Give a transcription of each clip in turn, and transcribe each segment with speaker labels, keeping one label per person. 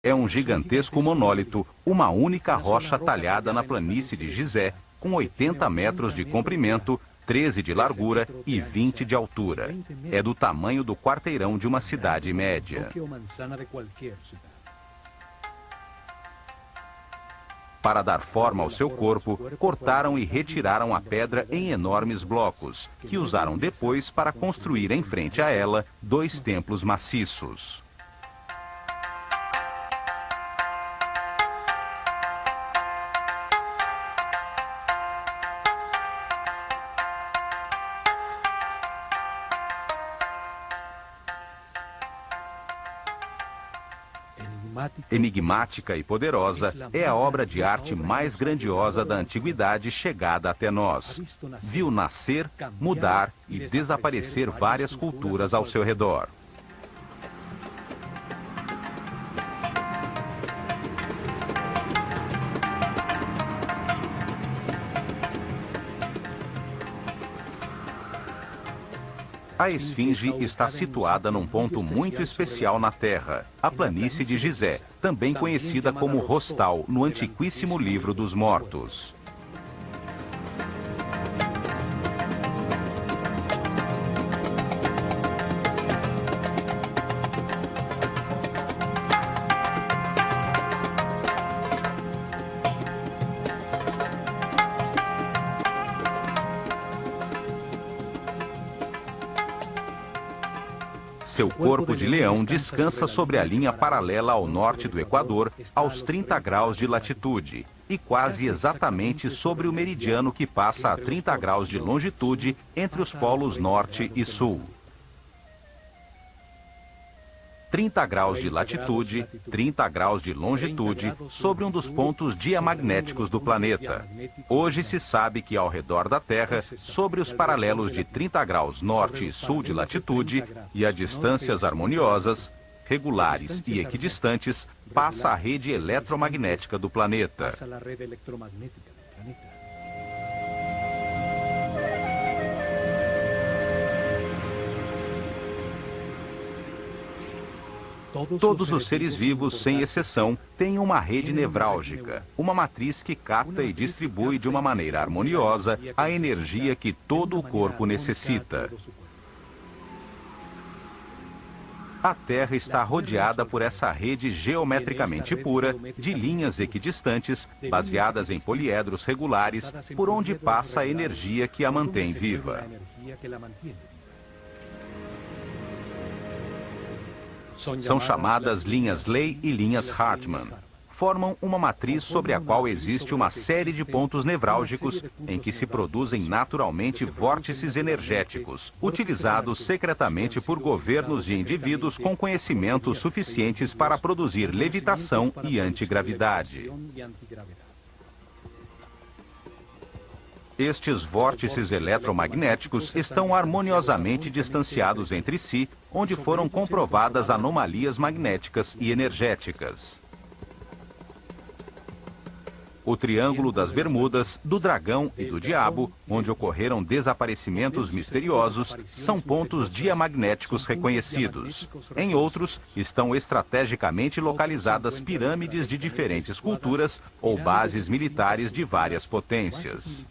Speaker 1: É um gigantesco monólito, uma única rocha talhada na planície de Gizé, com 80 metros de comprimento, 13 de largura e 20 de altura. É do tamanho do quarteirão de uma cidade média. Para dar forma ao seu corpo, cortaram e retiraram a pedra em enormes blocos, que usaram depois para construir em frente a ela 2 templos maciços. Enigmática e poderosa, é a obra de arte mais grandiosa da antiguidade chegada até nós. Viu nascer, mudar e desaparecer várias culturas ao seu redor. A esfinge está situada num ponto muito especial na Terra, a planície de Gizé, também conhecida como Rostal, no antiquíssimo livro dos mortos. Seu corpo de leão descansa sobre a linha paralela ao norte do Equador, aos 30 graus de latitude, e quase exatamente sobre o meridiano que passa a 30 graus de longitude entre os polos norte e sul. 30 graus de latitude, 30 graus de longitude, sobre um dos pontos diamagnéticos do planeta. Hoje se sabe que ao redor da Terra, sobre os paralelos de 30 graus norte e sul de latitude, e a distâncias harmoniosas, regulares e equidistantes, passa a rede eletromagnética do planeta. Todos os seres vivos, sem exceção, têm uma rede nevrálgica, uma matriz que capta e distribui de uma maneira harmoniosa a energia que todo o corpo necessita. A Terra está rodeada por essa rede geometricamente pura, de linhas equidistantes, baseadas em poliedros regulares, por onde passa a energia que a mantém viva. São chamadas linhas Ley e linhas Hartmann. Formam uma matriz sobre a qual existe uma série de pontos nevrálgicos em que se produzem naturalmente vórtices energéticos, utilizados secretamente por governos de indivíduos com conhecimentos suficientes para produzir levitação e antigravidade. Estes vórtices eletromagnéticos estão harmoniosamente distanciados entre si, onde foram comprovadas anomalias magnéticas e energéticas. O Triângulo das Bermudas, do Dragão e do Diabo, onde ocorreram desaparecimentos misteriosos, são pontos diamagnéticos reconhecidos. Em outros, estão estrategicamente localizadas pirâmides de diferentes culturas ou bases militares de várias potências.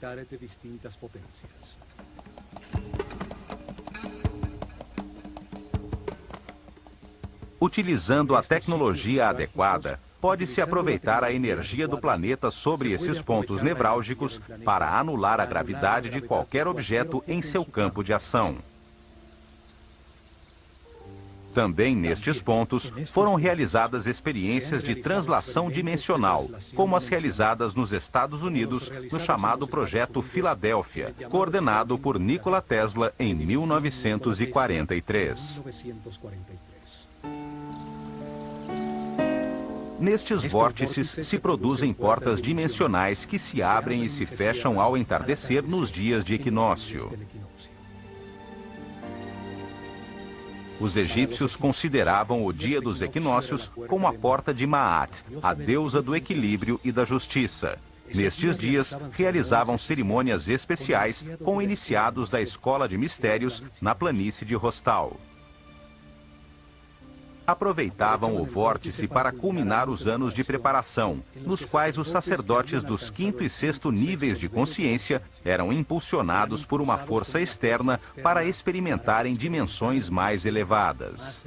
Speaker 1: Utilizando a tecnologia adequada, pode-se aproveitar a energia do planeta sobre esses pontos nevrálgicos para anular a gravidade de qualquer objeto em seu campo de ação. Também nestes pontos foram realizadas experiências de translação dimensional, como as realizadas nos Estados Unidos no chamado Projeto Filadélfia, coordenado por Nikola Tesla em 1943. Nestes vórtices se produzem portas dimensionais que se abrem e se fecham ao entardecer nos dias de equinócio. Os egípcios consideravam o dia dos equinócios como a porta de Maat, a deusa do equilíbrio e da justiça. Nestes dias, realizavam cerimônias especiais com iniciados da Escola de Mistérios na planície de Rostal. aproveitavam o vórtice para culminar os anos de preparação, nos quais os sacerdotes dos quinto e sexto níveis de consciência eram impulsionados por uma força externa para experimentarem dimensões mais elevadas.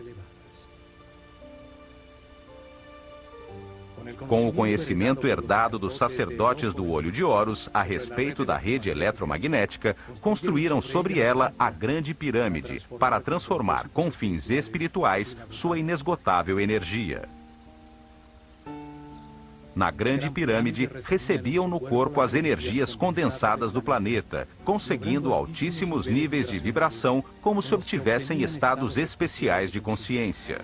Speaker 1: Com o conhecimento herdado dos sacerdotes do Olho de Horus a respeito da rede eletromagnética, construíram sobre ela a Grande Pirâmide, para transformar com fins espirituais sua inesgotável energia. Na Grande Pirâmide, recebiam no corpo as energias condensadas do planeta, conseguindo altíssimos níveis de vibração, como se obtivessem estados especiais de consciência.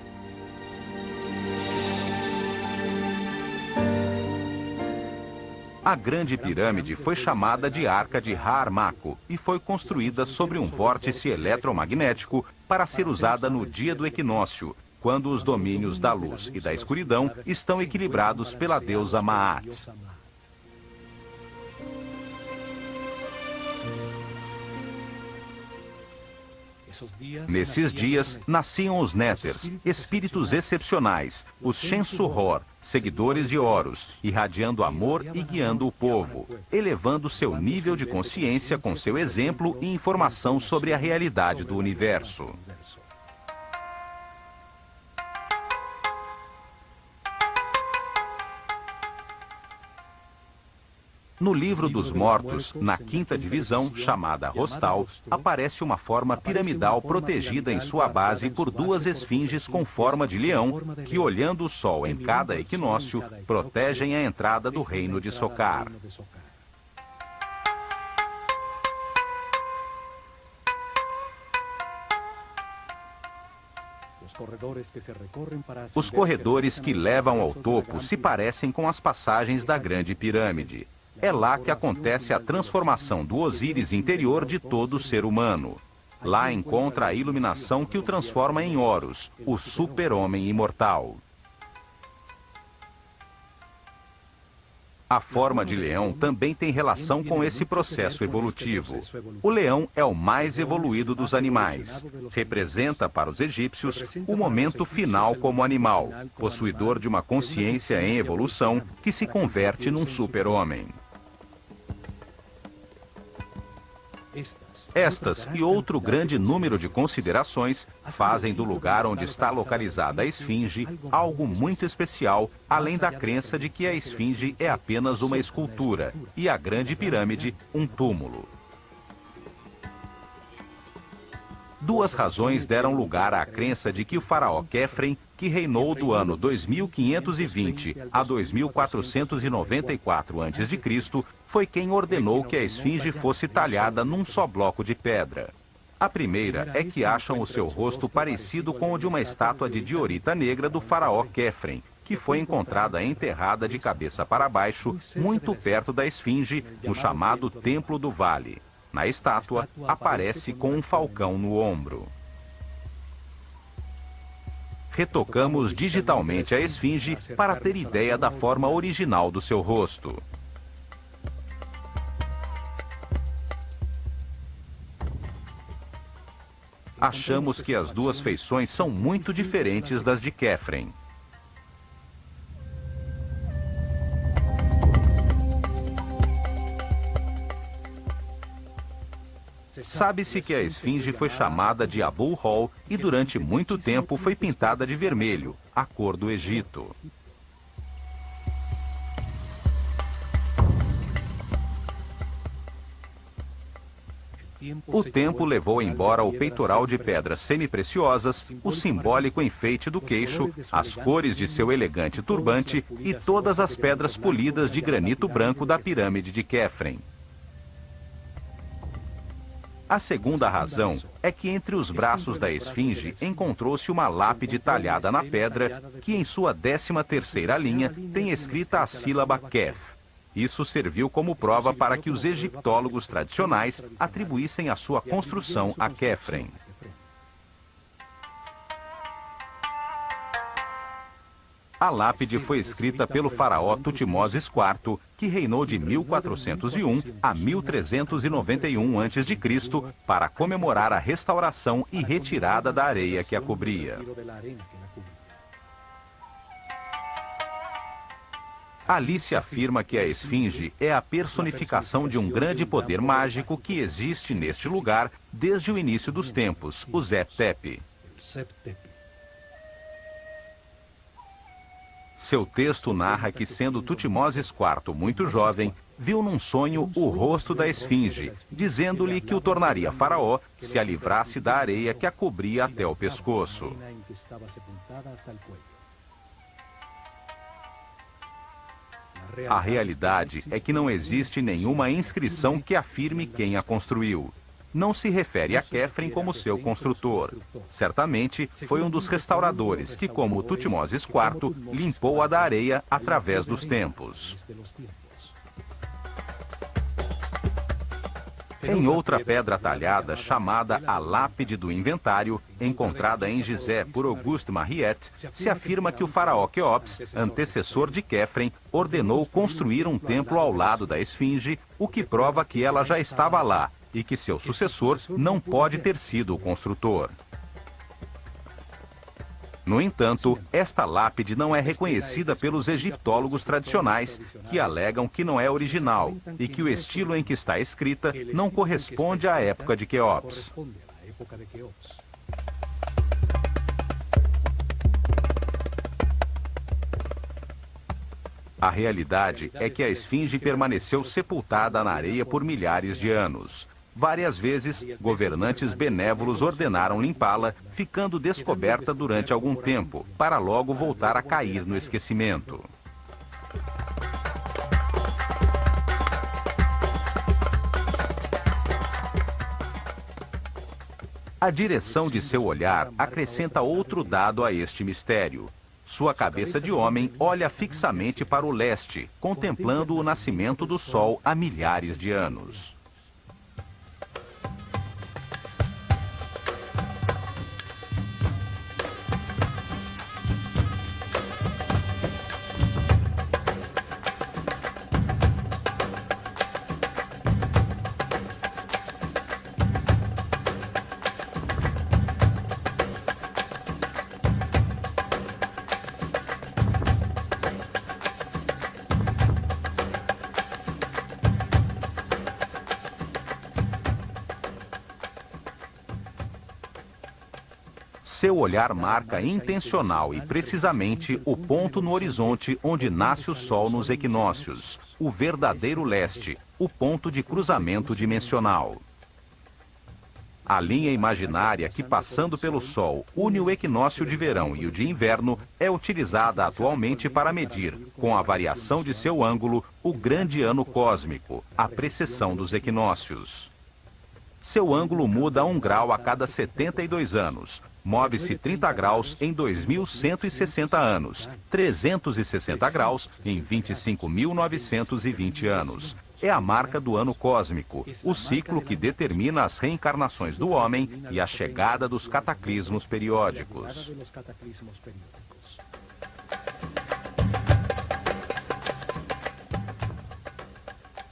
Speaker 1: A Grande Pirâmide foi chamada de Arca de Har-Mako e foi construída sobre um vórtice eletromagnético para ser usada no dia do equinócio, quando os domínios da luz e da escuridão estão equilibrados pela deusa Maat. Nesses dias, nasciam os Néters, espíritos excepcionais, os Shensu-Hor, seguidores de Horus, irradiando amor e guiando o povo, elevando seu nível de consciência com seu exemplo e informação sobre a realidade do universo. No Livro dos Mortos, na quinta divisão, chamada Rostal, aparece uma forma piramidal protegida em sua base por duas esfinges com forma de leão, que, olhando o sol em cada equinócio, protegem a entrada do reino de Sokar. Os corredores que levam ao topo se parecem com as passagens da Grande Pirâmide. É lá que acontece a transformação do Osíris interior de todo ser humano. Lá encontra a iluminação que o transforma em Horus, o super-homem imortal. A forma de leão também tem relação com esse processo evolutivo. O leão é o mais evoluído dos animais. Representa para os egípcios o momento final como animal, possuidor de uma consciência em evolução que se converte num super-homem. Estas e outro grande número de considerações fazem do lugar onde está localizada a esfinge algo muito especial, além da crença de que a esfinge é apenas uma escultura e a Grande Pirâmide um túmulo. Duas razões deram lugar à crença de que o faraó Khephren, que reinou do ano 2520 a 2494 a.C., foi quem ordenou que a esfinge fosse talhada num só bloco de pedra. A primeira é que acham o seu rosto parecido com o de uma estátua de diorita negra do faraó Khephren, que foi encontrada enterrada de cabeça para baixo, muito perto da esfinge, no chamado Templo do Vale. Na estátua, aparece com um falcão no ombro. Retocamos digitalmente a esfinge para ter ideia da forma original do seu rosto. Achamos que as duas feições são muito diferentes das de Khephren. Sabe-se que a esfinge foi chamada de Abu-Hol e durante muito tempo foi pintada de vermelho, a cor do Egito. O tempo levou embora o peitoral de pedras semipreciosas, o simbólico enfeite do queixo, as cores de seu elegante turbante e todas as pedras polidas de granito branco da pirâmide de Khephren. A segunda razão é que entre os braços da esfinge encontrou-se uma lápide talhada na pedra que em sua 13ª linha tem escrita a sílaba Kef. Isso serviu como prova para que os egiptólogos tradicionais atribuíssem a sua construção a Khephren. A lápide foi escrita pelo faraó Tutmoses IV, que reinou de 1401 a 1391 a.C., para comemorar a restauração e retirada da areia que a cobria. Ali se afirma que a esfinge é a personificação de um grande poder mágico que existe neste lugar desde o início dos tempos, o Zep-Tepi. Seu texto narra que, sendo Tutmoses IV muito jovem, viu num sonho o rosto da esfinge, dizendo-lhe que o tornaria faraó se a livrasse da areia que a cobria até o pescoço. A realidade é que não existe nenhuma inscrição que afirme quem a construiu. Não se refere a Quefren como seu construtor. Certamente foi um dos restauradores que, como Tutmoses IV, limpou-a da areia através dos tempos. Em outra pedra talhada, chamada a Lápide do Inventário, encontrada em Gizé por Auguste Mariette, se afirma que o faraó Quéops, antecessor de Quefren, ordenou construir um templo ao lado da esfinge, o que prova que ela já estava lá e que seu sucessor não pode ter sido o construtor. No entanto, esta lápide não é reconhecida pelos egiptólogos tradicionais, que alegam que não é original e que o estilo em que está escrita não corresponde à época de Quéops. A realidade é que a esfinge permaneceu sepultada na areia por milhares de anos. Várias vezes, governantes benévolos ordenaram limpá-la, ficando descoberta durante algum tempo, para logo voltar a cair no esquecimento. A direção de seu olhar acrescenta outro dado a este mistério. Sua cabeça de homem olha fixamente para o leste, contemplando o nascimento do sol há milhares de anos. Seu olhar marca intencional e precisamente o ponto no horizonte onde nasce o Sol nos equinócios, o verdadeiro leste, o ponto de cruzamento dimensional. A linha imaginária que, passando pelo Sol, une o equinócio de verão e o de inverno, é utilizada atualmente para medir, com a variação de seu ângulo, o grande ano cósmico, a precessão dos equinócios. Seu ângulo muda 1 grau a cada 72 anos. Move-se 30 graus em 2.160 anos, 360 graus em 25.920 anos. É a marca do ano cósmico, o ciclo que determina as reencarnações do homem e a chegada dos cataclismos periódicos.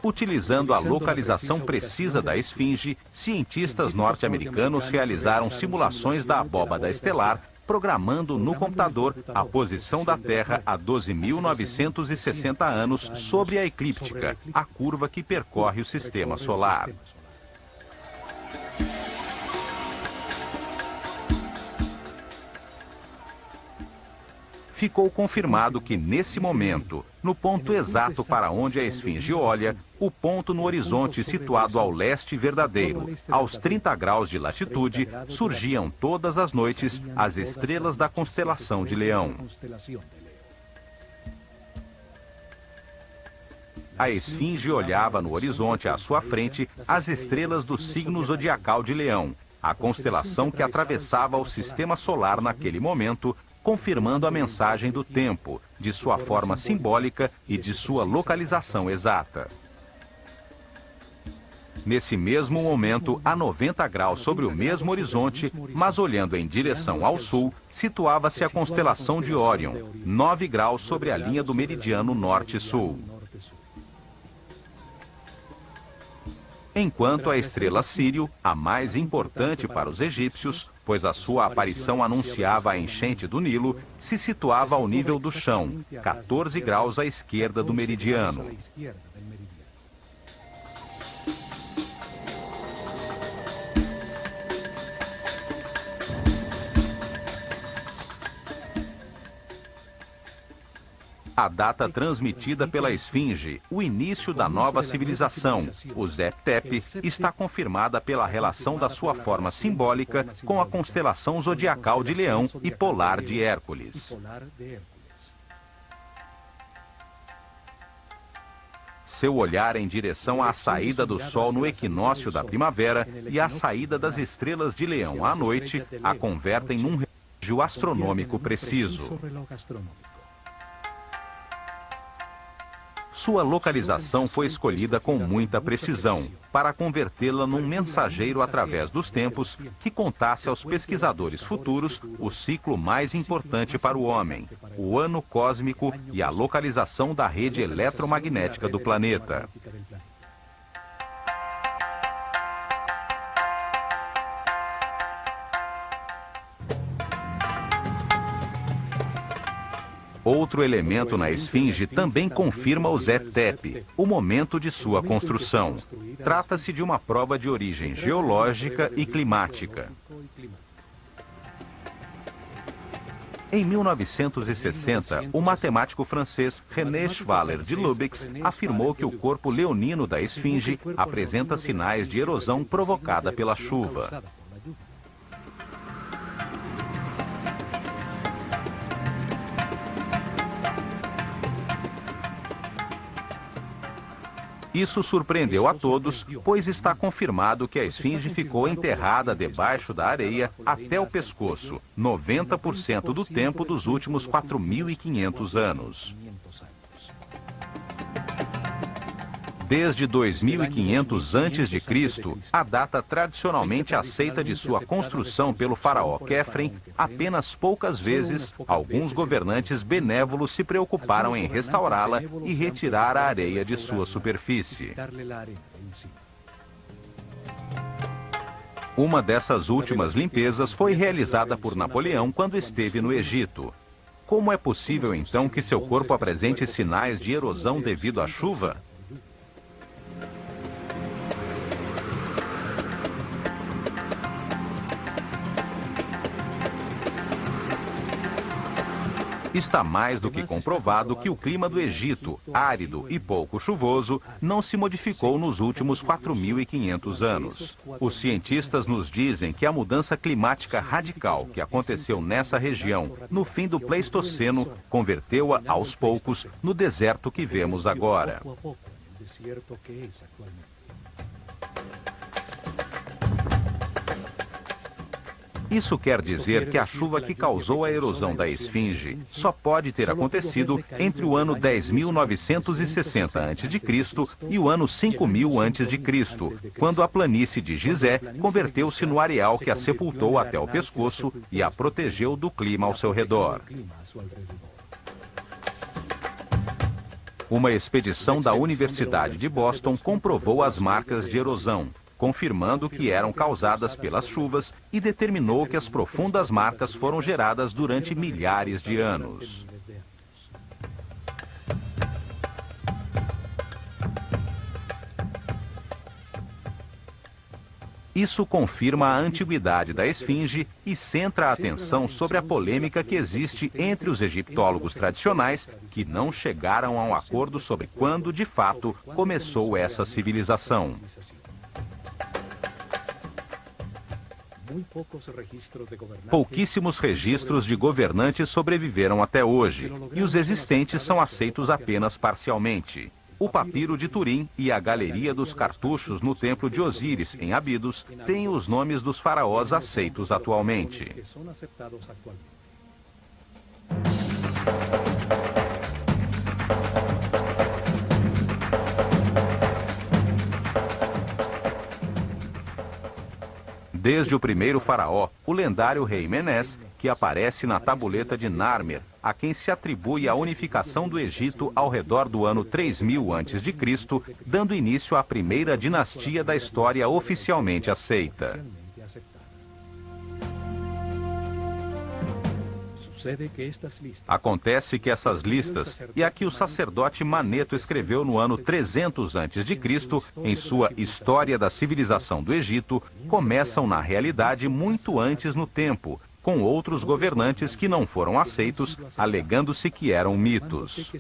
Speaker 1: Utilizando a localização precisa da esfinge, cientistas norte-americanos realizaram simulações da abóbada estelar, programando no computador a posição da Terra a 12.960 anos sobre a eclíptica, a curva que percorre o sistema solar. Ficou confirmado que, nesse momento, no ponto exato para onde a esfinge olha, o ponto no horizonte situado ao leste verdadeiro, aos 30 graus de latitude, surgiam todas as noites as estrelas da constelação de Leão. A esfinge olhava no horizonte à sua frente as estrelas do signo zodiacal de Leão, a constelação que atravessava o sistema solar naquele momento, confirmando a mensagem do tempo, de sua forma simbólica e de sua localização exata. Nesse mesmo momento, a 90 graus sobre o mesmo horizonte, mas olhando em direção ao sul, situava-se a constelação de Órion, 9 graus sobre a linha do meridiano norte-sul. Enquanto a estrela Sírio, a mais importante para os egípcios, pois a sua aparição anunciava a enchente do Nilo, se situava ao nível do chão, 14 graus à esquerda do meridiano. A data transmitida pela Esfinge, o início da nova civilização, o Zep-Tep, está confirmada pela relação da sua forma simbólica com a constelação zodiacal de Leão e polar de Hércules. Seu olhar em direção à saída do Sol no equinócio da primavera e à saída das estrelas de Leão à noite a convertem num relógio astronômico preciso. Sua localização foi escolhida com muita precisão, para convertê-la num mensageiro através dos tempos que contasse aos pesquisadores futuros o ciclo mais importante para o homem, o ano cósmico e a localização da rede eletromagnética do planeta. Outro elemento na Esfinge também confirma o Zep-Tep, o momento de sua construção. Trata-se de uma prova de origem geológica e climática. Em 1960, o matemático francês René Schwaller de Lubbock afirmou que o corpo leonino da Esfinge apresenta sinais de erosão provocada pela chuva. Isso surpreendeu a todos, pois está confirmado que a Esfinge ficou enterrada debaixo da areia até o pescoço, 90% do tempo dos últimos 4.500 anos. Desde 2500 a.C., a data tradicionalmente aceita de sua construção pelo faraó Khefren, apenas poucas vezes, alguns governantes benévolos se preocuparam em restaurá-la e retirar a areia de sua superfície. Uma dessas últimas limpezas foi realizada por Napoleão quando esteve no Egito. Como é possível, então, que seu corpo apresente sinais de erosão devido à chuva? Está mais do que comprovado que o clima do Egito, árido e pouco chuvoso, não se modificou nos últimos 4.500 anos. Os cientistas nos dizem que a mudança climática radical que aconteceu nessa região no fim do Pleistoceno converteu-a, aos poucos, no deserto que vemos agora. Isso quer dizer que a chuva que causou a erosão da Esfinge só pode ter acontecido entre o ano 10.960 a.C. e o ano 5.000 a.C., quando a planície de Gizé converteu-se no areal que a sepultou até o pescoço e a protegeu do clima ao seu redor. Uma expedição da Universidade de Boston comprovou as marcas de erosão, confirmando que eram causadas pelas chuvas e determinou que as profundas marcas foram geradas durante milhares de anos. Isso confirma a antiguidade da Esfinge e centra a atenção sobre a polêmica que existe entre os egiptólogos tradicionais que não chegaram a um acordo sobre quando, de fato, começou essa civilização. Pouquíssimos registros de governantes sobreviveram até hoje, e os existentes são aceitos apenas parcialmente. O papiro de Turim e a galeria dos cartuchos no templo de Osíris, em Abidos, têm os nomes dos faraós aceitos atualmente. Desde o primeiro faraó, o lendário rei Menes, que aparece na tabuleta de Narmer, a quem se atribui a unificação do Egito ao redor do ano 3000 a.C., dando início à primeira dinastia da história oficialmente aceita. Acontece que essas listas, e a que o sacerdote Maneto escreveu no ano 300 a.C., em sua História da Civilização do Egito, começam na realidade muito antes no tempo, com outros governantes que não foram aceitos, alegando-se que eram mitos.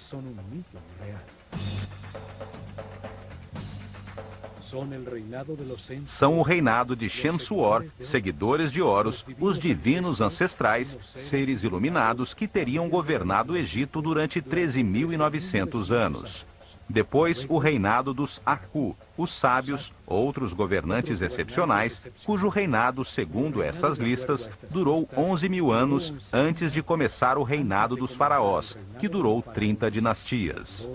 Speaker 1: São o reinado de Shensuor, seguidores de Horus, os divinos ancestrais, seres iluminados que teriam governado o Egito durante 13.900 anos. Depois, o reinado dos Aku, os sábios, outros governantes excepcionais, cujo reinado, segundo essas listas, durou 11.000 anos antes de começar o reinado dos faraós, que durou 30 dinastias.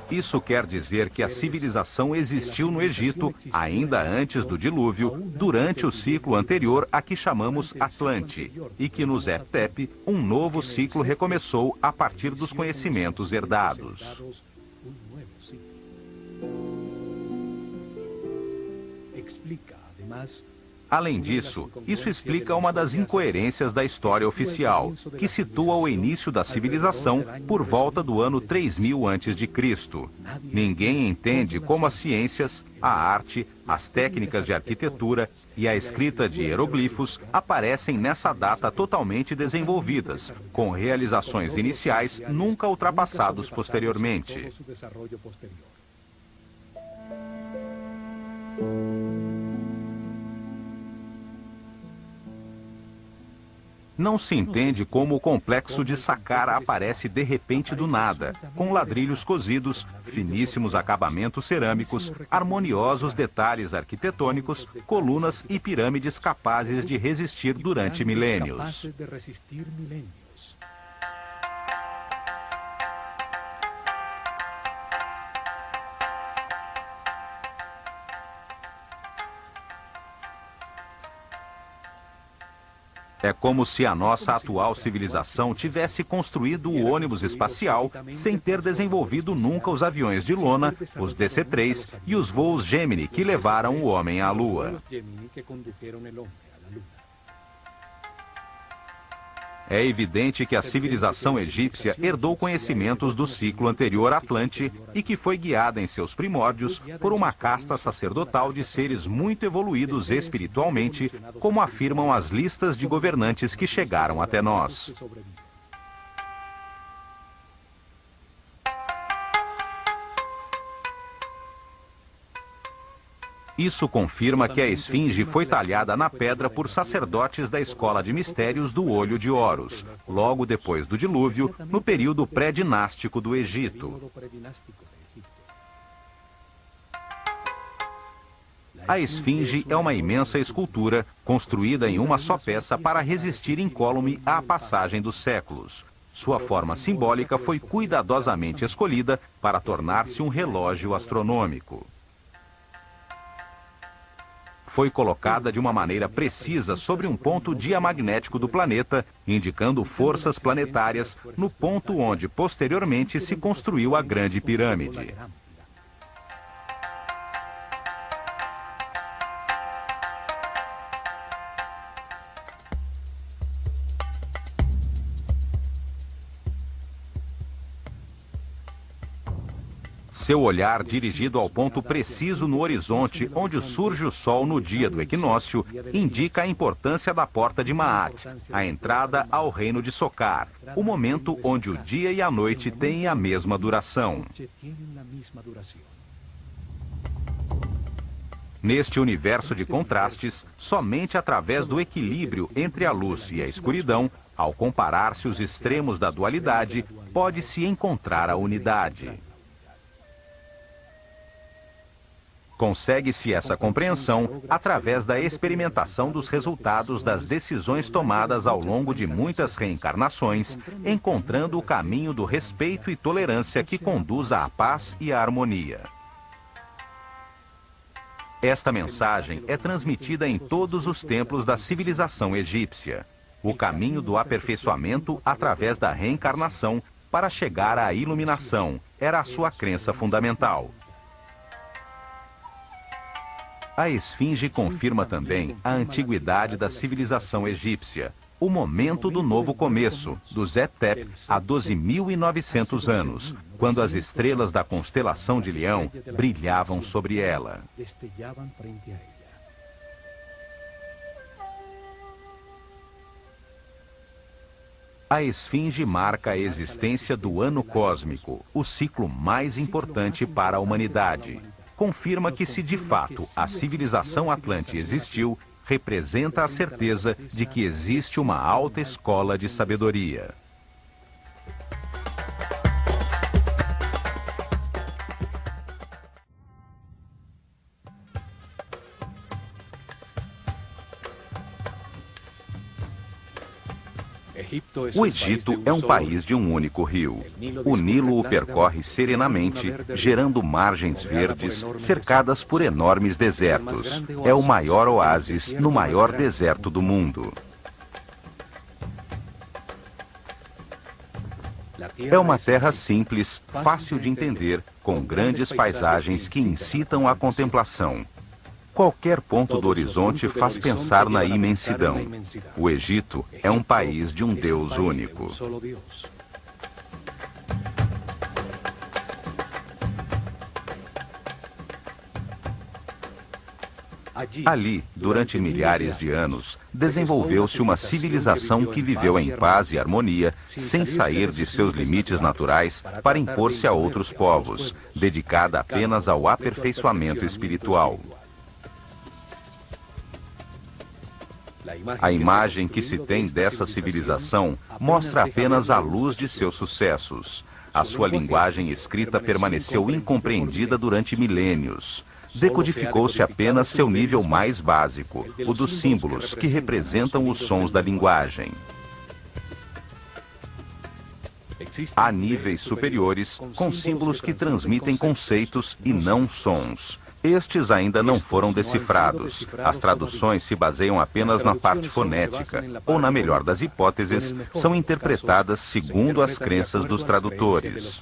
Speaker 1: Isso quer dizer que a civilização existiu no Egito ainda antes do dilúvio, durante o ciclo anterior a que chamamos Atlante, e que no Zep-Tep um novo ciclo recomeçou a partir dos conhecimentos herdados. Além disso, isso explica uma das incoerências da história oficial, que situa o início da civilização por volta do ano 3000 a.C. Ninguém entende como as ciências, a arte, as técnicas de arquitetura e a escrita de hieroglifos aparecem nessa data totalmente desenvolvidas, com realizações iniciais nunca ultrapassados posteriormente. Não se entende como o complexo de Saqqara aparece de repente do nada, com ladrilhos cozidos, finíssimos acabamentos cerâmicos, harmoniosos detalhes arquitetônicos, colunas e pirâmides capazes de resistir durante milênios. É como se a nossa atual civilização tivesse construído o ônibus espacial sem ter desenvolvido nunca os aviões de lona, os DC-3 e os voos Gemini que levaram o homem à Lua. É evidente que a civilização egípcia herdou conhecimentos do ciclo anterior Atlante e que foi guiada em seus primórdios por uma casta sacerdotal de seres muito evoluídos espiritualmente, como afirmam as listas de governantes que chegaram até nós. Isso confirma que a esfinge foi talhada na pedra por sacerdotes da escola de mistérios do Olho de Horus, logo depois do dilúvio, no período pré-dinástico do Egito. A esfinge é uma imensa escultura, construída em uma só peça para resistir incólume à passagem dos séculos. Sua forma simbólica foi cuidadosamente escolhida para tornar-se um relógio astronômico. Foi colocada de uma maneira precisa sobre um ponto diamagnético do planeta, indicando forças planetárias no ponto onde posteriormente se construiu a Grande Pirâmide. Seu olhar dirigido ao ponto preciso no horizonte onde surge o Sol no dia do equinócio indica a importância da porta de Maat, a entrada ao reino de Sokar, o momento onde o dia e a noite têm a mesma duração. Neste universo de contrastes, somente através do equilíbrio entre a luz e a escuridão, ao comparar-se os extremos da dualidade, pode-se encontrar a unidade. Consegue-se essa compreensão através da experimentação dos resultados das decisões tomadas ao longo de muitas reencarnações, encontrando o caminho do respeito e tolerância que conduz à paz e à harmonia. Esta mensagem é transmitida em todos os templos da civilização egípcia. O caminho do aperfeiçoamento através da reencarnação para chegar à iluminação era a sua crença fundamental. A esfinge confirma também a antiguidade da civilização egípcia, o momento do novo começo, do Zep-Tep, há 12.900 anos, quando as estrelas da constelação de Leão brilhavam sobre ela. A esfinge marca a existência do ano cósmico, o ciclo mais importante para a humanidade. Confirma que, se de fato a civilização Atlante existiu, representa a certeza de que existe uma alta escola de sabedoria. O Egito é um país de um único rio. O Nilo o percorre serenamente, gerando margens verdes cercadas por enormes desertos. É o maior oásis no maior deserto do mundo. É uma terra simples, fácil de entender, com grandes paisagens que incitam à contemplação. Qualquer ponto do horizonte faz pensar na imensidão. O Egito é um país de um Deus único. Ali, durante milhares de anos, desenvolveu-se uma civilização que viveu em paz e harmonia, sem sair de seus limites naturais para impor-se a outros povos, dedicada apenas ao aperfeiçoamento espiritual. A imagem que se tem dessa civilização mostra apenas a luz de seus sucessos. A sua linguagem escrita permaneceu incompreendida durante milênios. Decodificou-se apenas seu nível mais básico, o dos símbolos, que representam os sons da linguagem. Há níveis superiores, com símbolos que transmitem conceitos e não sons. Estes ainda não foram decifrados. As traduções se baseiam apenas na parte fonética, ou, na melhor das hipóteses, são interpretadas segundo as crenças dos tradutores.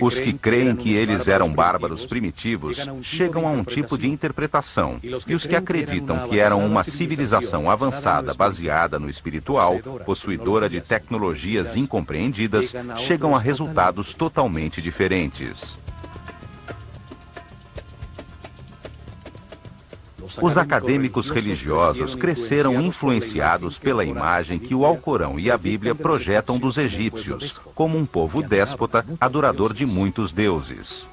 Speaker 1: Os que creem que eles eram bárbaros primitivos chegam a um tipo de interpretação, e os que acreditam que eram uma civilização avançada baseada no espiritual, possuidora de tecnologias incompreendidas, chegam a resultados totalmente diferentes. Os acadêmicos religiosos cresceram influenciados pela imagem que o Alcorão e a Bíblia projetam dos egípcios, como um povo déspota, adorador de muitos deuses.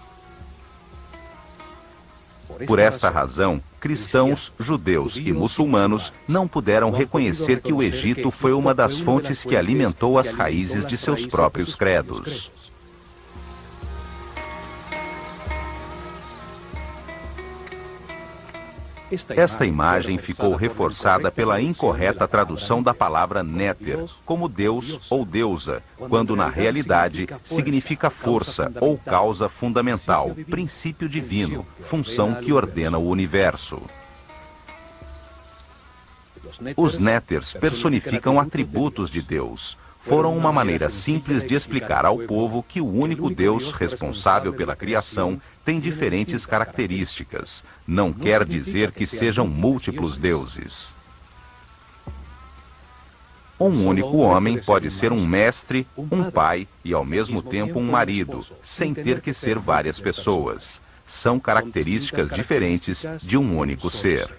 Speaker 1: Por esta razão, cristãos, judeus e muçulmanos não puderam reconhecer que o Egito foi uma das fontes que alimentou as raízes de seus próprios credos. Esta imagem ficou reforçada pela incorreta tradução da palavra Néter, como Deus ou deusa, quando na realidade significa força ou causa fundamental, princípio divino, função que ordena o universo. Os Néters personificam atributos de Deus. Foram uma maneira simples de explicar ao povo que o único Deus responsável pela criação tem diferentes características. Não quer dizer que sejam múltiplos deuses. Um único homem pode ser um mestre, um pai e, ao mesmo tempo, um marido, sem ter que ser várias pessoas. São características diferentes de um único ser.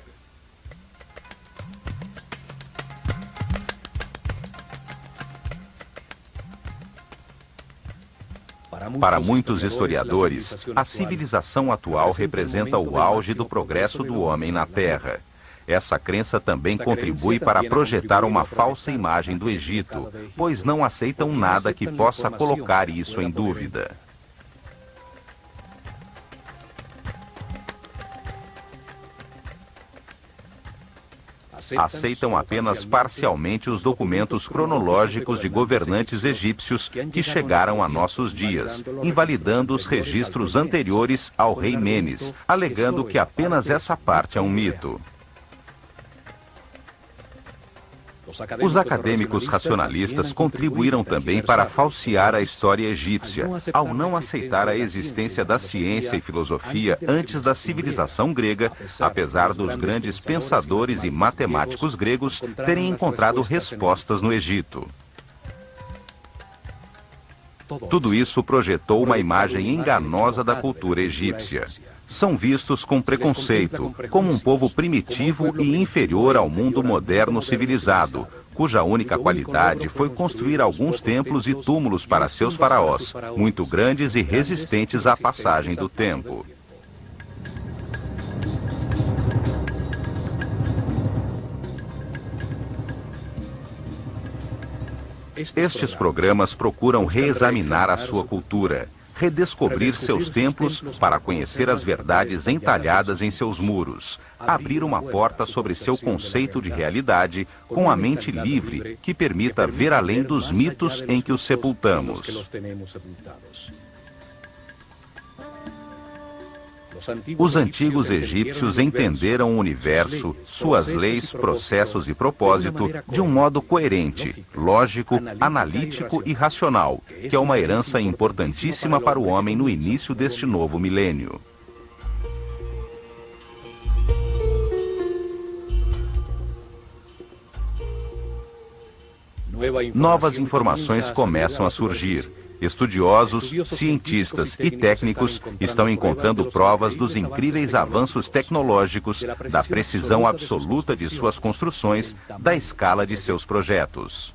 Speaker 1: Para muitos historiadores, a civilização atual representa o auge do progresso do homem na Terra. Essa crença também contribui para projetar uma falsa imagem do Egito, pois não aceitam nada que possa colocar isso em dúvida. Aceitam apenas parcialmente os documentos cronológicos de governantes egípcios que chegaram a nossos dias, invalidando os registros anteriores ao rei Menes, alegando que apenas essa parte é um mito. Os acadêmicos racionalistas contribuíram também para falsear a história egípcia, ao não aceitar a existência da ciência e filosofia antes da civilização grega, apesar dos grandes pensadores e matemáticos gregos terem encontrado respostas no Egito. Tudo isso projetou uma imagem enganosa da cultura egípcia. São vistos com preconceito, como um povo primitivo e inferior ao mundo moderno civilizado, cuja única qualidade foi construir alguns templos e túmulos para seus faraós, muito grandes e resistentes à passagem do tempo. Estes programas procuram reexaminar a sua cultura, redescobrir seus templos para conhecer as verdades entalhadas em seus muros, abrir uma porta sobre seu conceito de realidade com a mente livre que permita ver além dos mitos em que os sepultamos. Os antigos egípcios entenderam o universo, suas leis, processos e propósito de um modo coerente, lógico, analítico e racional, que é uma herança importantíssima para o homem no início deste novo milênio. Novas informações começam a surgir. Estudiosos, cientistas e técnicos estão encontrando provas dos incríveis avanços tecnológicos, da precisão absoluta de suas construções, da escala de seus projetos.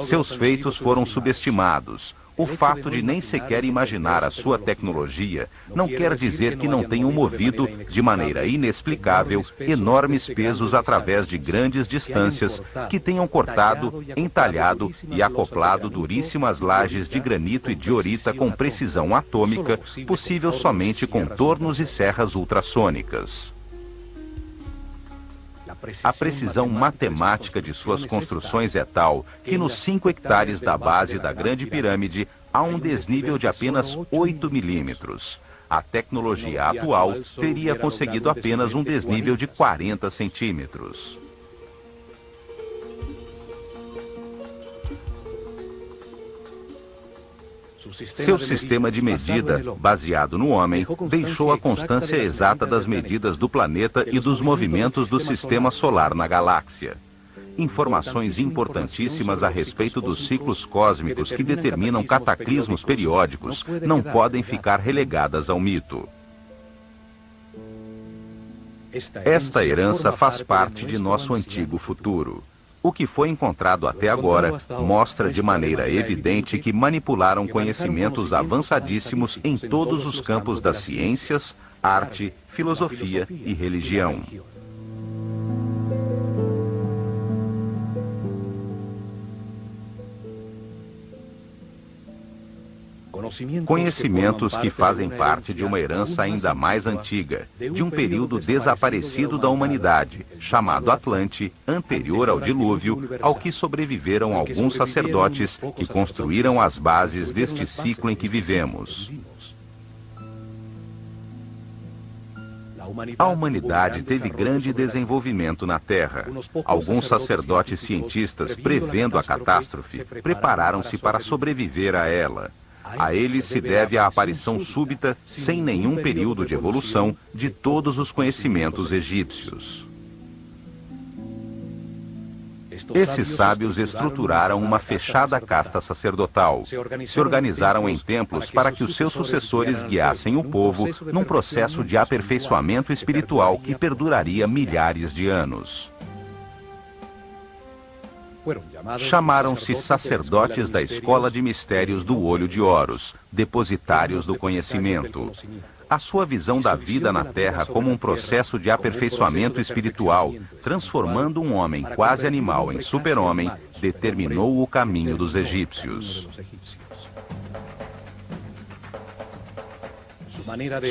Speaker 1: Seus feitos foram subestimados. O fato de nem sequer imaginar a sua tecnologia não quer dizer que não tenham movido, de maneira inexplicável, enormes pesos através de grandes distâncias, que tenham cortado, entalhado e acoplado duríssimas lajes de granito e diorita com precisão atômica, possível somente com tornos e serras ultrassônicas. A precisão matemática de suas construções é tal que nos 5 hectares da base da Grande Pirâmide há um desnível de apenas 8 milímetros. A tecnologia atual teria conseguido apenas um desnível de 40 centímetros. Seu sistema de medida, baseado no homem, deixou a constância exata das medidas do planeta e dos movimentos do sistema solar na galáxia. Informações importantíssimas a respeito dos ciclos cósmicos que determinam cataclismos periódicos não podem ficar relegadas ao mito. Esta herança faz parte de nosso antigo futuro. O que foi encontrado até agora mostra de maneira evidente que manipularam conhecimentos avançadíssimos em todos os campos das ciências, arte, filosofia e religião. Conhecimentos que fazem parte de uma herança ainda mais antiga, de um período desaparecido da humanidade, chamado Atlante, anterior ao dilúvio, ao que sobreviveram alguns sacerdotes que construíram as bases deste ciclo em que vivemos. A humanidade teve grande desenvolvimento na Terra. Alguns sacerdotes cientistas, prevendo a catástrofe, prepararam-se para sobreviver a ela. A eles se deve a aparição súbita, sem nenhum período de evolução, de todos os conhecimentos egípcios. Esses sábios estruturaram uma fechada casta sacerdotal. Se organizaram em templos para que os seus sucessores guiassem o povo num processo de aperfeiçoamento espiritual que perduraria milhares de anos. Chamaram-se sacerdotes da escola de mistérios do olho de Horus, depositários do conhecimento. A sua visão da vida na Terra como um processo de aperfeiçoamento espiritual, transformando um homem quase animal em super-homem, determinou o caminho dos egípcios.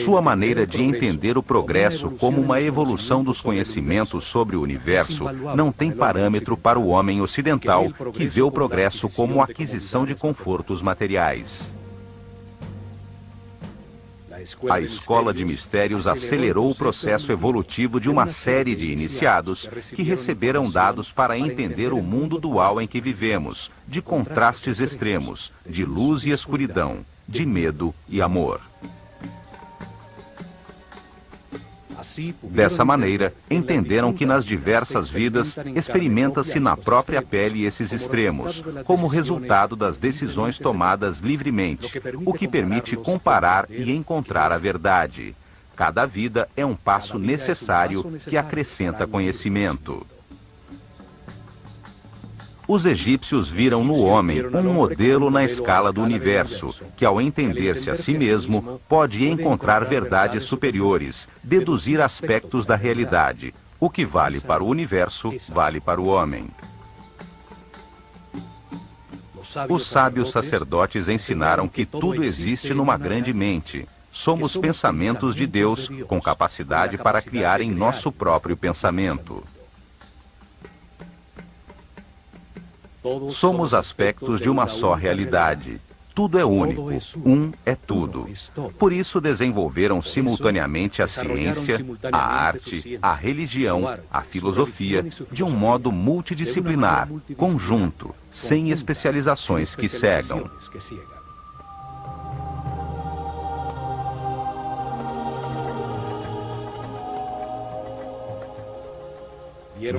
Speaker 1: Sua maneira de entender o progresso como uma evolução dos conhecimentos sobre o universo não tem parâmetro para o homem ocidental, que vê o progresso como aquisição de confortos materiais. A Escola de Mistérios acelerou o processo evolutivo de uma série de iniciados que receberam dados para entender o mundo dual em que vivemos, de contrastes extremos, de luz e escuridão, de medo e amor. Dessa maneira, entenderam que nas diversas vidas experimenta-se na própria pele esses extremos, como resultado das decisões tomadas livremente, o que permite comparar e encontrar a verdade. Cada vida é um passo necessário que acrescenta conhecimento. Os egípcios viram no homem um modelo na escala do universo, que ao entender-se a si mesmo, pode encontrar verdades superiores, deduzir aspectos da realidade. O que vale para o universo, vale para o homem. Os sábios sacerdotes ensinaram que tudo existe numa grande mente. Somos pensamentos de Deus, com capacidade para criar em nosso próprio pensamento. Somos aspectos de uma só realidade. Tudo é único. Um é tudo. Por isso desenvolveram simultaneamente a ciência, a arte, a religião, a filosofia, de um modo multidisciplinar, conjunto, sem especializações que cegam.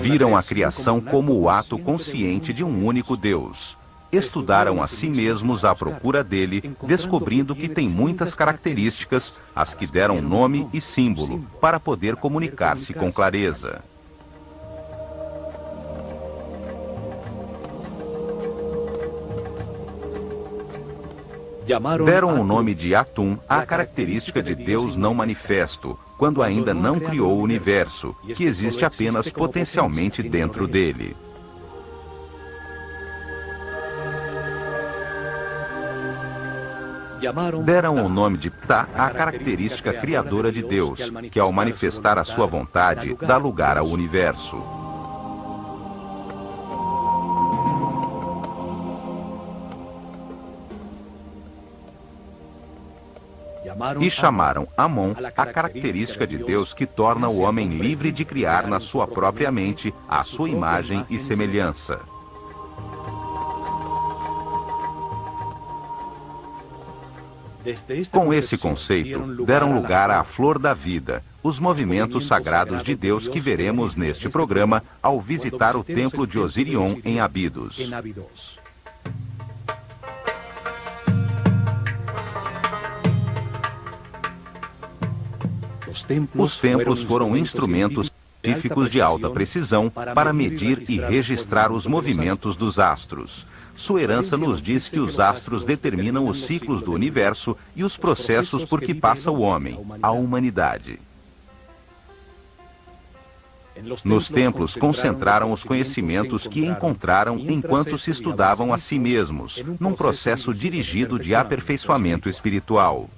Speaker 1: Viram a criação como o ato consciente de um único Deus. Estudaram a si mesmos à procura dele, descobrindo que tem muitas características, as que deram nome e símbolo, para poder comunicar-se com clareza. Deram o nome de Atum à característica de Deus não manifesto, quando ainda não criou o universo, que existe apenas potencialmente dentro dele. Deram o nome de Ptah à característica criadora de Deus, que ao manifestar a sua vontade, dá lugar ao universo. E chamaram Amon a característica de Deus que torna o homem livre de criar na sua própria mente a sua imagem e semelhança. Com esse conceito, deram lugar à flor da vida, os movimentos sagrados de Deus que veremos neste programa ao visitar o templo de Osirion em Abidos. Os templos foram instrumentos científicos de alta precisão para medir e registrar os movimentos dos astros. Sua herança nos diz que os astros determinam os ciclos do universo e os processos por que passa o homem, a humanidade. Nos templos concentraram os conhecimentos que encontraram enquanto se estudavam a si mesmos, num processo dirigido de aperfeiçoamento espiritual.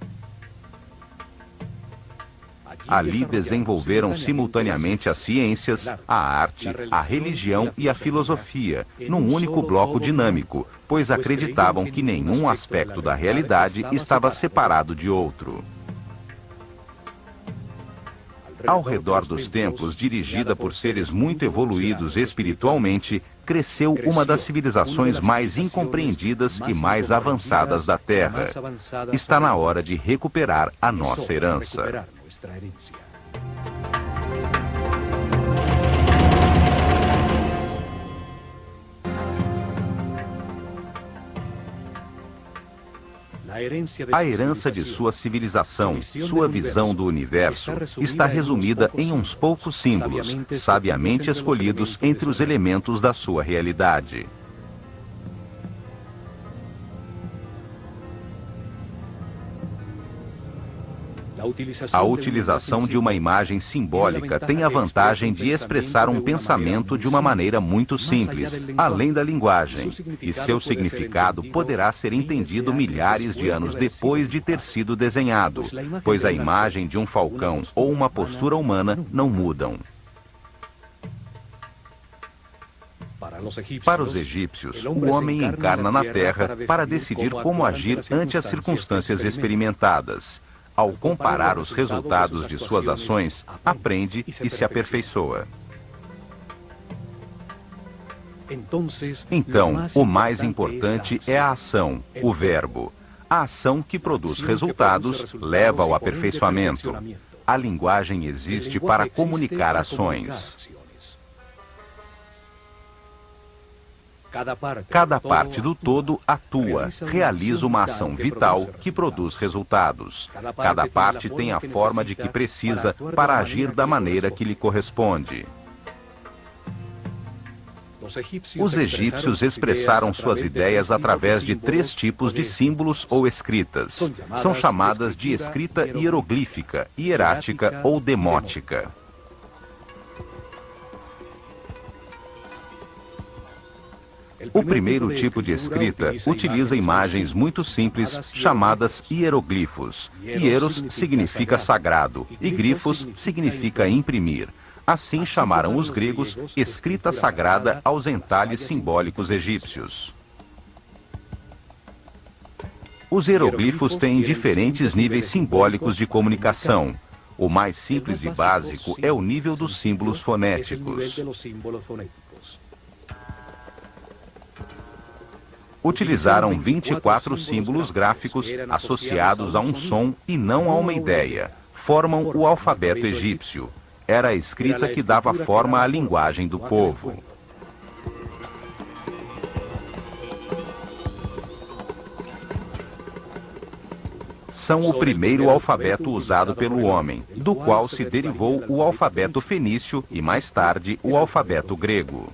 Speaker 1: Ali desenvolveram simultaneamente as ciências, a arte, a religião e a filosofia, num único bloco dinâmico, pois acreditavam que nenhum aspecto da realidade estava separado de outro. Ao redor dos templos, dirigida por seres muito evoluídos espiritualmente, cresceu uma das civilizações mais incompreendidas e mais avançadas da Terra. Está na hora de recuperar a nossa herança. A herança de sua civilização, sua visão do universo, está resumida em uns poucos símbolos, sabiamente escolhidos entre os elementos da sua realidade. A utilização de uma imagem simbólica tem a vantagem de expressar um pensamento de uma maneira muito simples, além da linguagem, e seu significado poderá ser entendido milhares de anos depois de ter sido desenhado, pois a imagem de um falcão ou uma postura humana não mudam. Para os egípcios, o homem encarna na Terra para decidir como agir ante as circunstâncias experimentadas. Ao comparar os resultados de suas ações, aprende e se aperfeiçoa. Então, o mais importante é a ação, o verbo. A ação que produz resultados leva ao aperfeiçoamento. A linguagem existe para comunicar ações. Cada parte do todo atua, realiza uma ação vital que produz resultados. Cada parte tem a forma de que precisa para agir da maneira que lhe corresponde. Os egípcios expressaram suas ideias através de 3 tipos de símbolos ou escritas. São chamadas de escrita hieroglífica, hierática ou demótica. O primeiro tipo de escrita utiliza imagens muito simples chamadas hieroglifos. Hieros significa sagrado e glifos significa imprimir. Assim chamaram os gregos escrita sagrada aos entalhes simbólicos egípcios. Os hieroglifos têm diferentes níveis simbólicos de comunicação. O mais simples e básico é o nível dos símbolos fonéticos. Utilizaram 24 símbolos gráficos associados a um som e não a uma ideia. Formam o alfabeto egípcio. Era a escrita que dava forma à linguagem do povo. São o primeiro alfabeto usado pelo homem, do qual se derivou o alfabeto fenício e, mais tarde, o alfabeto grego.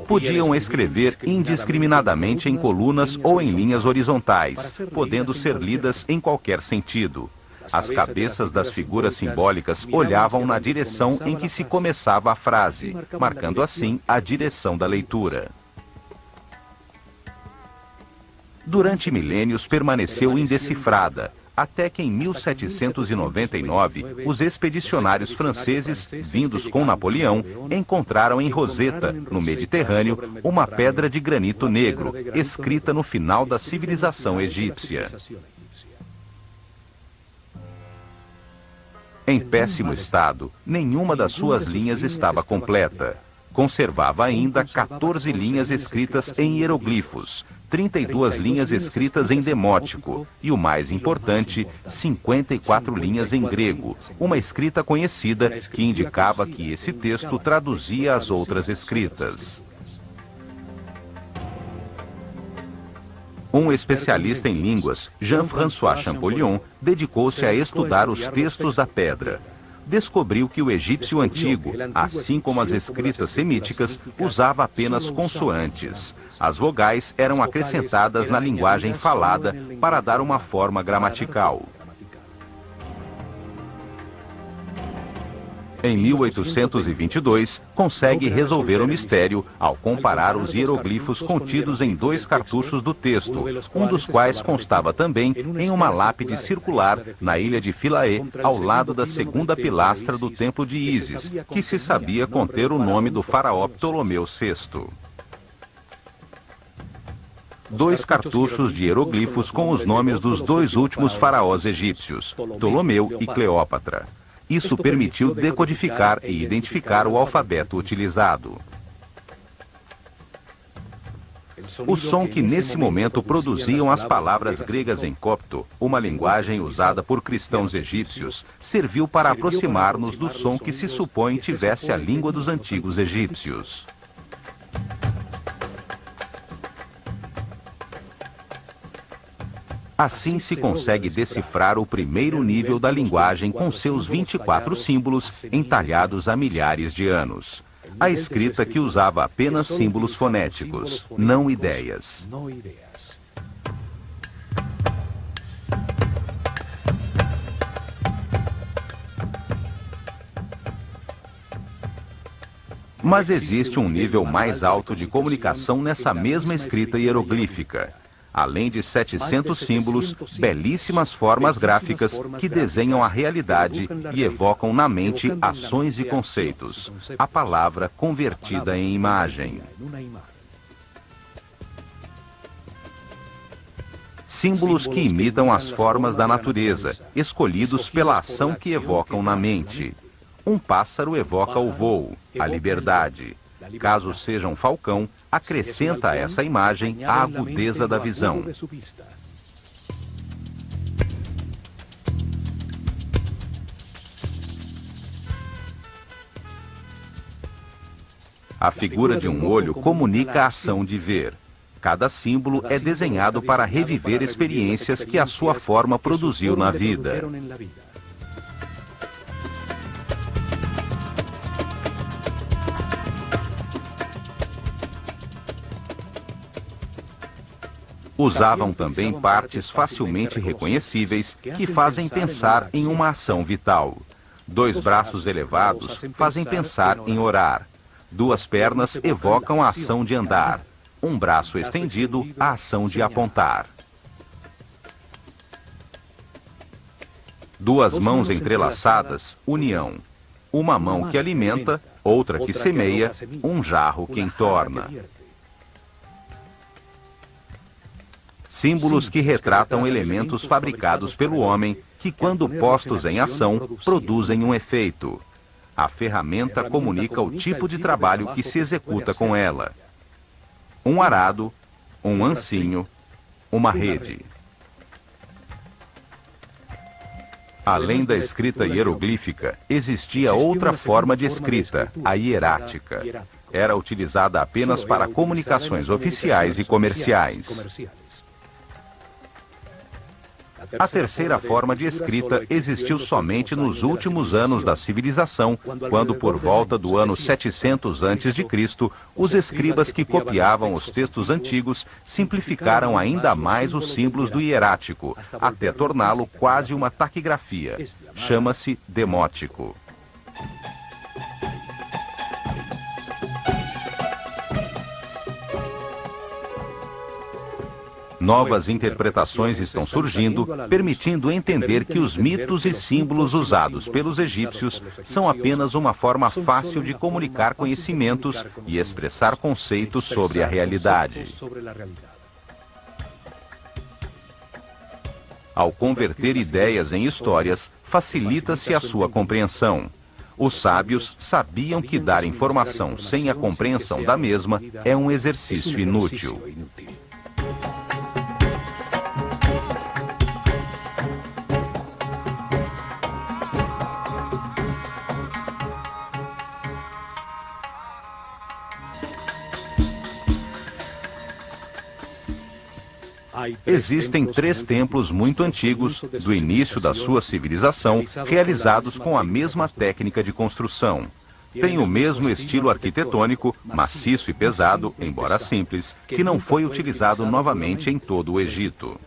Speaker 1: Podiam escrever indiscriminadamente em colunas ou em linhas horizontais, podendo ser lidas em qualquer sentido. As cabeças das figuras simbólicas olhavam na direção em que se começava a frase, marcando assim a direção da leitura. Durante milênios permaneceu indecifrada, até que em 1799, os expedicionários franceses, vindos com Napoleão, encontraram em Roseta, no Mediterrâneo, uma pedra de granito negro, escrita no final da civilização egípcia. Em péssimo estado, nenhuma das suas linhas estava completa. Conservava ainda 14 linhas escritas em hieroglifos, 32 linhas escritas em demótico e, o mais importante, 54 linhas em grego, uma escrita conhecida que indicava que esse texto traduzia as outras escritas. Um especialista em línguas, Jean-François Champollion, dedicou-se a estudar os textos da pedra. Descobriu que o egípcio antigo, assim como as escritas semíticas, usava apenas consoantes. As vogais eram acrescentadas na linguagem falada para dar uma forma gramatical. Em 1822, consegue resolver o mistério ao comparar os hieroglifos contidos em 2 cartuchos do texto, um dos quais constava também em uma lápide circular na ilha de Philae, ao lado da 2ª pilastra do templo de Ísis, que se sabia conter o nome do faraó Ptolomeu VI. 2 cartuchos de hieroglifos com os nomes dos 2 últimos faraós egípcios, Ptolomeu e Cleópatra. Isso permitiu decodificar e identificar o alfabeto utilizado. O som que nesse momento produziam as palavras gregas em copto, uma linguagem usada por cristãos egípcios, serviu para aproximar-nos do som que se supõe tivesse a língua dos antigos egípcios. Assim se consegue decifrar o primeiro nível da linguagem com seus 24 símbolos entalhados há milhares de anos. A escrita que usava apenas símbolos fonéticos, não ideias. Mas existe um nível mais alto de comunicação nessa mesma escrita hieroglífica. Além de 700 símbolos, belíssimas formas gráficas que desenham a realidade e evocam na mente ações e conceitos. A palavra convertida em imagem. Símbolos que imitam as formas da natureza, escolhidos pela ação que evocam na mente. Um pássaro evoca o voo, a liberdade. Caso seja um falcão, acrescenta a essa imagem a agudeza da visão. A figura de um olho comunica a ação de ver. Cada símbolo é desenhado para reviver experiências que a sua forma produziu na vida. Usavam também partes facilmente reconhecíveis que fazem pensar em uma ação vital. 2 braços elevados fazem pensar em orar. 2 pernas evocam a ação de andar. Um braço estendido, a ação de apontar. 2 mãos entrelaçadas, união. Uma mão que alimenta, outra que semeia, um jarro que entorna. Símbolos que retratam elementos fabricados pelo homem, que quando postos em ação, produzem um efeito. A ferramenta comunica o tipo de trabalho que se executa com ela. Um arado, um ancinho, uma rede. Além da escrita hieroglífica, existia outra forma de escrita, a hierática. Era utilizada apenas para comunicações oficiais e comerciais. A terceira forma de escrita existiu somente nos últimos anos da civilização, quando por volta do ano 700 a.C., os escribas que copiavam os textos antigos simplificaram ainda mais os símbolos do hierático, até torná-lo quase uma taquigrafia. Chama-se demótico. Novas interpretações estão surgindo, permitindo entender que os mitos e símbolos usados pelos egípcios são apenas uma forma fácil de comunicar conhecimentos e expressar conceitos sobre a realidade. Ao converter ideias em histórias, facilita-se a sua compreensão. Os sábios sabiam que dar informação sem a compreensão da mesma é um exercício inútil. Existem 3 templos muito antigos, do início da sua civilização, realizados com a mesma técnica de construção. Tem o mesmo estilo arquitetônico, maciço e pesado, embora simples, que não foi utilizado novamente em todo o Egito.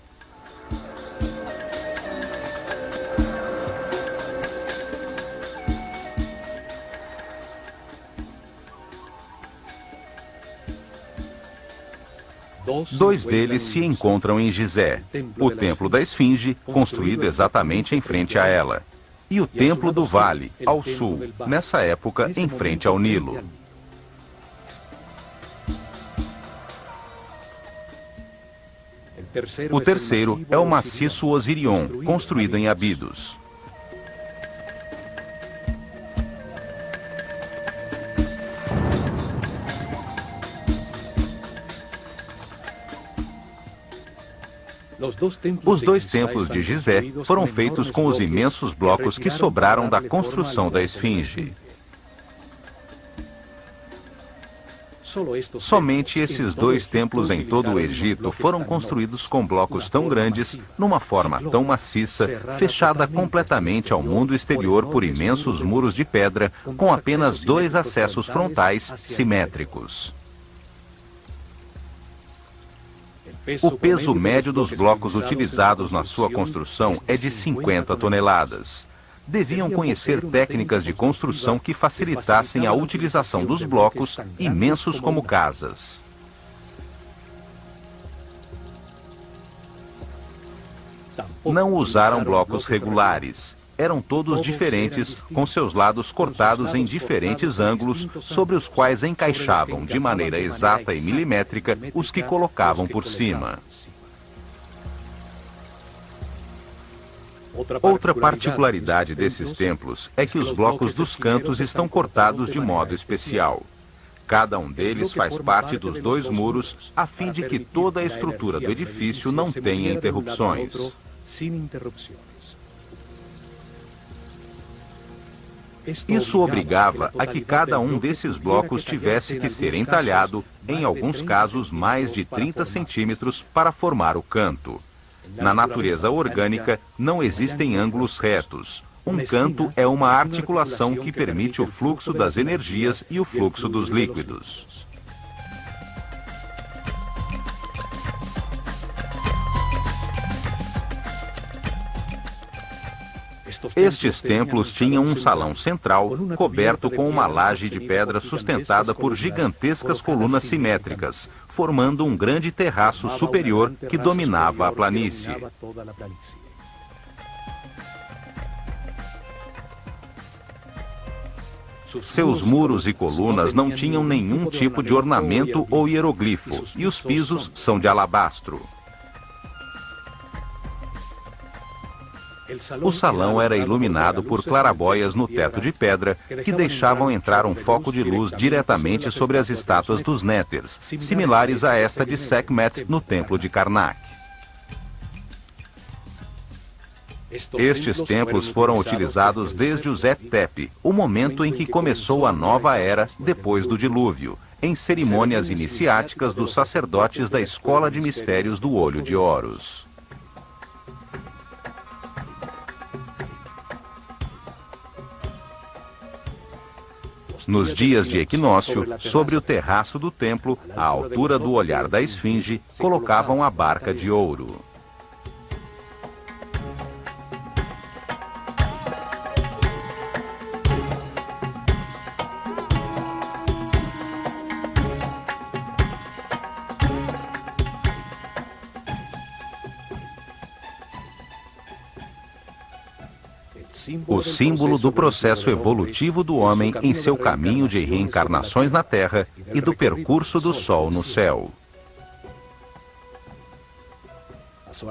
Speaker 1: Dois deles se encontram em Gizé, o Templo da Esfinge, construído exatamente em frente a ela, e o Templo do Vale, ao sul, nessa época em frente ao Nilo. O terceiro é o maciço Osirion, construído em Abidos. Os 2 templos de Gizé foram feitos com os imensos blocos que sobraram da construção da Esfinge. Somente esses 2 templos em todo o Egito foram construídos com blocos tão grandes, numa forma tão maciça, fechada completamente ao mundo exterior por imensos muros de pedra, com apenas 2 acessos frontais simétricos. O peso médio dos blocos utilizados na sua construção é de 50 toneladas. Deviam conhecer técnicas de construção que facilitassem a utilização dos blocos, imensos como casas. Não usaram blocos regulares. Eram todos diferentes, com seus lados cortados em diferentes ângulos, sobre os quais encaixavam de maneira exata e milimétrica os que colocavam por cima. Outra particularidade desses templos é que os blocos dos cantos estão cortados de modo especial. Cada um deles faz parte dos dois muros, a fim de que toda a estrutura do edifício não tenha interrupções. Isso obrigava a que cada um desses blocos tivesse que ser entalhado, em alguns casos mais de 30 centímetros, para formar o canto. Na natureza orgânica, não existem ângulos retos. Um canto é uma articulação que permite o fluxo das energias e o fluxo dos líquidos. Estes templos tinham um salão central, coberto com uma laje de pedra sustentada por gigantescas colunas simétricas, formando um grande terraço superior que dominava a planície. Seus muros e colunas não tinham nenhum tipo de ornamento ou hieroglifo, e os pisos são de alabastro. O salão era iluminado por clarabóias no teto de pedra, que deixavam entrar um foco de luz diretamente sobre as estátuas dos néters, similares a esta de Sekhmet no templo de Karnak. Estes templos foram utilizados desde o Zet-Tepe, o momento em que começou a nova era depois do dilúvio, em cerimônias iniciáticas dos sacerdotes da Escola de Mistérios do Olho de Horus. Nos dias de equinócio, sobre o terraço do templo, à altura do olhar da esfinge, colocavam a barca de ouro. O símbolo do processo evolutivo do homem em seu caminho de reencarnações na Terra e do percurso do Sol no céu.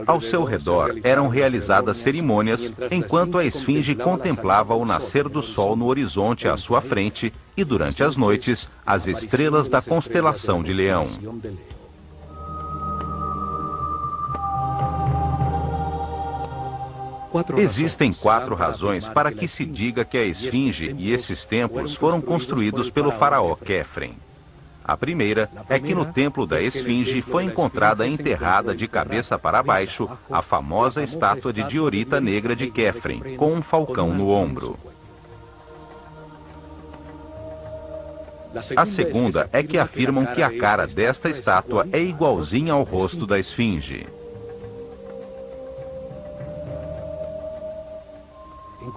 Speaker 1: Ao seu redor eram realizadas cerimônias, enquanto a esfinge contemplava o nascer do Sol no horizonte à sua frente e, durante as noites, as estrelas da constelação de Leão. Existem 4 razões para que se diga que a esfinge e esses templos foram construídos pelo faraó Quefren. A primeira é que no templo da esfinge foi encontrada enterrada de cabeça para baixo a famosa estátua de Diorita Negra de Quefren, com um falcão no ombro. A segunda é que afirmam que a cara desta estátua é igualzinha ao rosto da esfinge.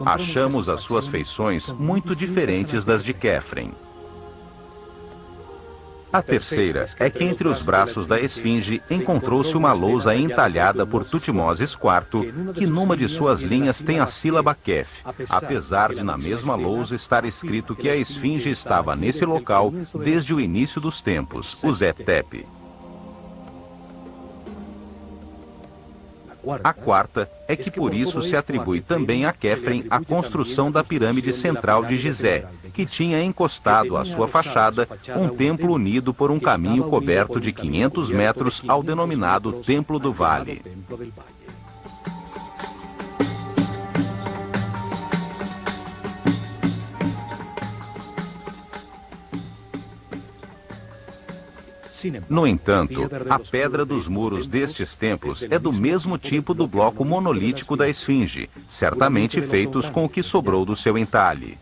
Speaker 1: Achamos as suas feições muito diferentes das de Quefren. A terceira é que entre os braços da esfinge encontrou-se uma lousa entalhada por Tutmoses IV, que numa de suas linhas tem a sílaba Kef, apesar de na mesma lousa estar escrito que a esfinge estava nesse local desde o início dos tempos, o Zet-Tepe. A quarta é que por isso se atribui também a Quefren a construção da pirâmide central de Gizé, que tinha encostado à sua fachada um templo unido por um caminho coberto de 500 metros ao denominado Templo do Vale. No entanto, a pedra dos muros destes templos é do mesmo tipo do bloco monolítico da esfinge, certamente feitos com o que sobrou do seu entalhe.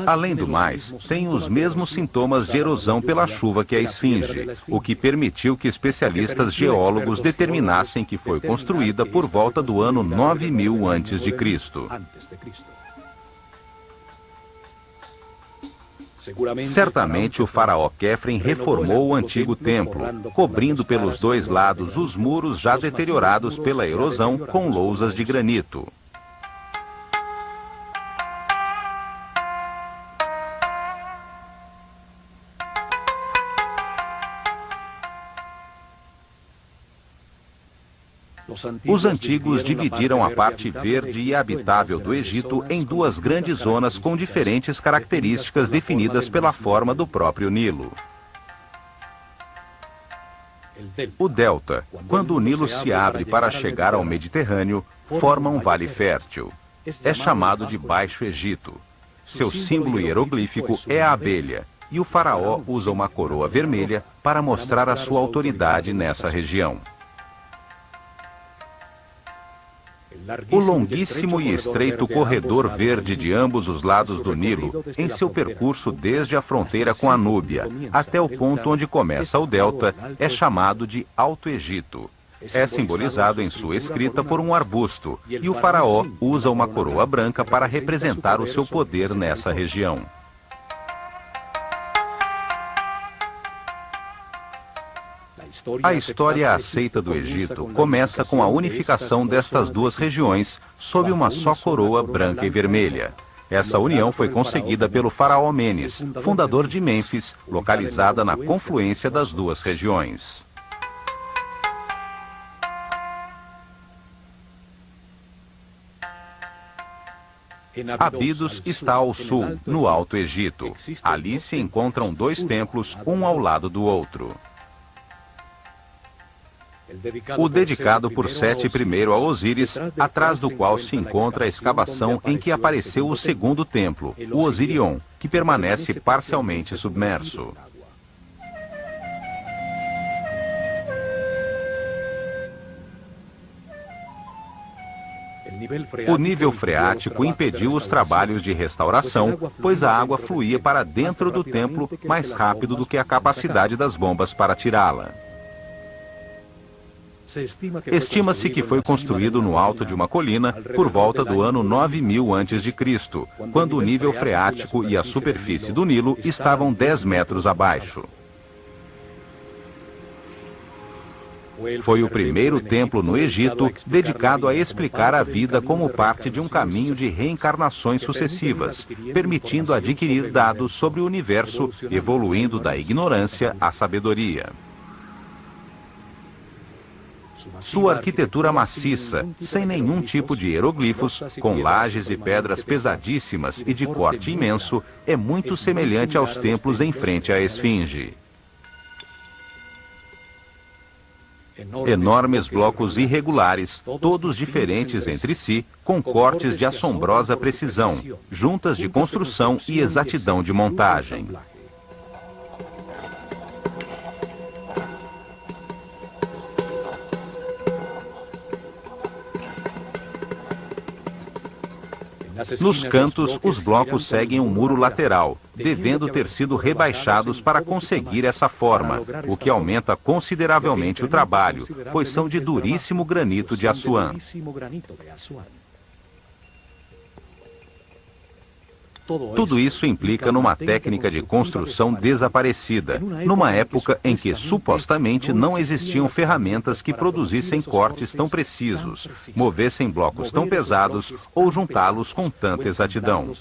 Speaker 1: Além do mais, tem os mesmos sintomas de erosão pela chuva que a esfinge, o que permitiu que especialistas geólogos determinassem que foi construída por volta do ano 9000 a.C. Certamente o faraó Quefren reformou o antigo templo, cobrindo pelos dois lados os muros já deteriorados pela erosão com lousas de granito. Os antigos dividiram a parte verde e habitável do Egito em duas grandes zonas com diferentes características definidas pela forma do próprio Nilo. O delta, quando o Nilo se abre para chegar ao Mediterrâneo, forma um vale fértil. É chamado de Baixo Egito. Seu símbolo hieroglífico é a abelha, e o faraó usa uma coroa vermelha para mostrar a sua autoridade nessa região. O longuíssimo e estreito corredor verde de ambos os lados do Nilo, em seu percurso desde a fronteira com a Núbia até o ponto onde começa o delta, é chamado de Alto Egito. É simbolizado em sua escrita por um arbusto, e o faraó usa uma coroa branca para representar o seu poder nessa região. A história aceita do Egito começa com a unificação destas duas regiões sob uma só coroa branca e vermelha. Essa união foi conseguida pelo faraó Menes, fundador de Mênfis, localizada na confluência das duas regiões. Abidos está ao sul, no Alto Egito. Ali se encontram dois templos, um ao lado do outro. O dedicado por Sete I a Osíris, atrás do qual se encontra a escavação em que apareceu o segundo templo, o Osirion, que permanece parcialmente submerso. O nível freático impediu os trabalhos de restauração, pois a água fluía para dentro do templo mais rápido do que a capacidade das bombas para tirá-la. Estima-se que foi construído no alto de uma colina por volta do ano 9000 a.C., quando o nível freático e a superfície do Nilo estavam 10 metros abaixo. Foi o primeiro templo no Egito dedicado a explicar a vida como parte de um caminho de reencarnações sucessivas, permitindo adquirir dados sobre o universo, evoluindo da ignorância à sabedoria. Sua arquitetura maciça, sem nenhum tipo de hieroglifos, com lajes e pedras pesadíssimas e de corte imenso, é muito semelhante aos templos em frente à Esfinge. Enormes blocos irregulares, todos diferentes entre si, com cortes de assombrosa precisão, juntas de construção e exatidão de montagem. Nos cantos, os blocos seguem um muro lateral, devendo ter sido rebaixados para conseguir essa forma, o que aumenta consideravelmente o trabalho, pois são de duríssimo granito de Assuã. Tudo isso implica numa técnica de construção desaparecida, numa época em que supostamente não existiam ferramentas que produzissem cortes tão precisos, movessem blocos tão pesados ou juntá-los com tanta exatidão.